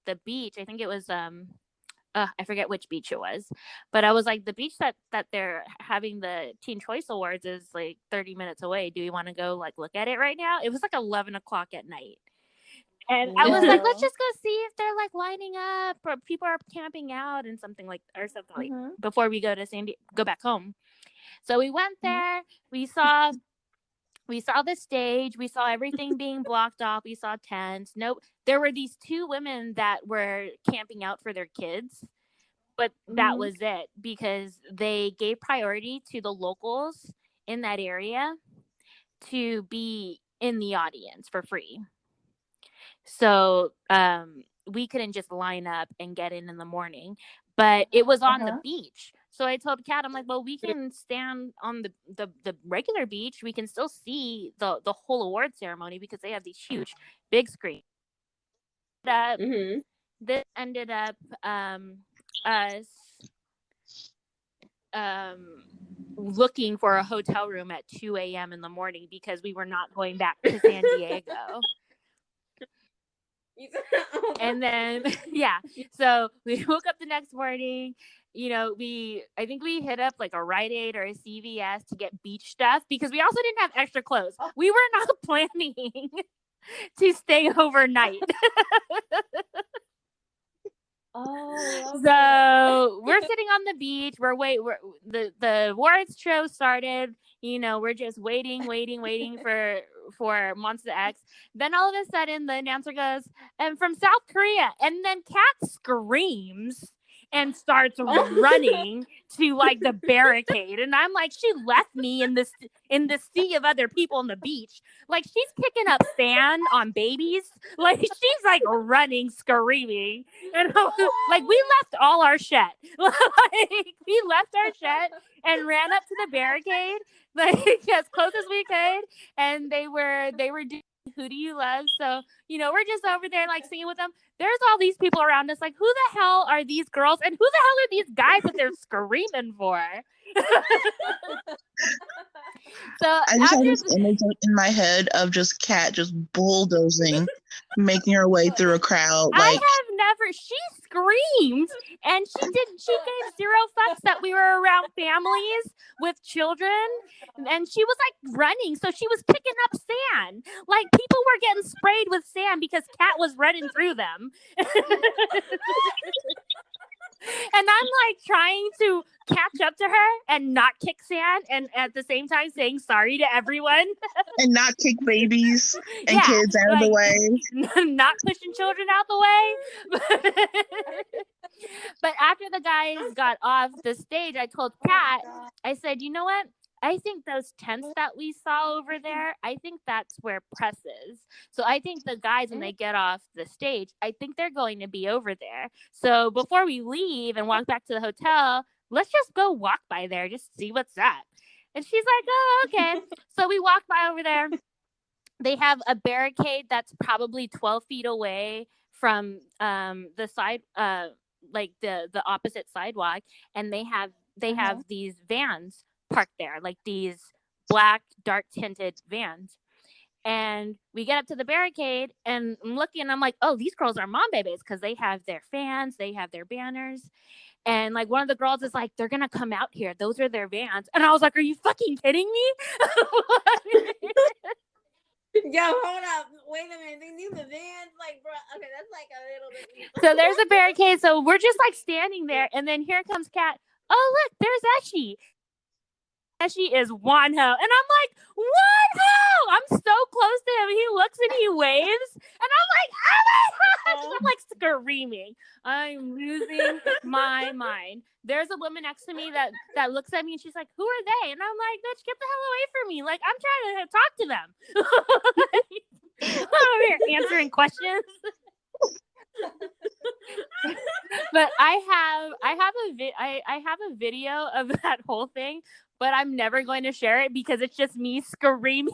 the beach. I think it was I forget which beach it was, but I was like, the beach that they're having the Teen Choice Awards is like 30 minutes away. Do we want to go like look at it right now? It was like 11 o'clock at night. And I was like, let's just go see if they're like lining up or people are camping out and something like before we go to go back home. So we went there. We saw the stage. We saw everything being blocked off. We saw tents. Nope. There were these two women that were camping out for their kids, but that was it, because they gave priority to the locals in that area to be in the audience for free. So we couldn't just line up and get in the morning, but it was on the beach. So I told Kat, I'm like, well, we can stand on the regular beach. We can still see the whole award ceremony because they have these huge big screens. This ended up us looking for a hotel room at 2 a.m. in the morning because we were not going back to San Diego. And then so we woke up the next morning. You know, I think we hit up like a Rite Aid or a CVS to get beach stuff because we also didn't have extra clothes. We were not planning to stay overnight. So we're sitting on the beach. The awards show started. You know, we're just waiting for Monsta X. Then all of a sudden, the announcer goes, "And from South Korea," and then Kat screams and starts running to like the barricade, and I'm like, she left me in the sea of other people on the beach. Like, she's picking up sand on babies. Like, she's like running, screaming, and like we left all our shit. Like, we left our shit and ran up to the barricade, like as close as we could, and they were doing "Who Do You Love?" So, you know, we're just over there like singing with them. There's all these people around us like, who the hell are these girls and who the hell are these guys that they're screaming for? So I just have this image in my head of just Kat just bulldozing, making her way through a crowd. Like, she screamed, and she gave zero fucks that we were around families with children, and she was like running, so she was picking up sand. Like, people were getting sprayed with sand because Kat was running through them. And I'm like trying to catch up to her and not kick sand, and at the same time saying sorry to everyone. And not kick babies and kids out of the way. Not pushing children out the way. But after the guys got off the stage, I told Kat, I said, you know what? I think those tents that we saw over there, I think that's where press is. So I think the guys, when they get off the stage, I think they're going to be over there. So before we leave and walk back to the hotel, let's just go walk by there, just see what's up. And she's like, oh, okay. So we walk by over there. They have a barricade that's probably 12 feet away from the side, like the opposite sidewalk. And they have these vans parked there, like these black, dark tinted vans. And we get up to the barricade, and I'm looking, and I'm like, oh, these girls are Monbebes because they have their fans, they have their banners. And like one of the girls is like, they're gonna come out here. Those are their vans. And I was like, are you fucking kidding me? Yo, hold up. Wait a minute. They need the vans. Like, bro, okay, that's like a little bit. So there's a barricade. So we're just like standing there. And then here comes Kat. Oh, look, there's Eshi. Eshi is Wanho. And I'm like, Wanho! I'm so close to him. He looks and he waves. And I'm like, oh my gosh! I'm like screaming. I'm losing my mind. There's a woman next to me that looks at me and she's like, who are they? And I'm like, bitch, get the hell away from me. Like, I'm trying to talk to them. I'm over here answering questions. But I have a video of that whole thing, but I'm never going to share it because it's just me screaming.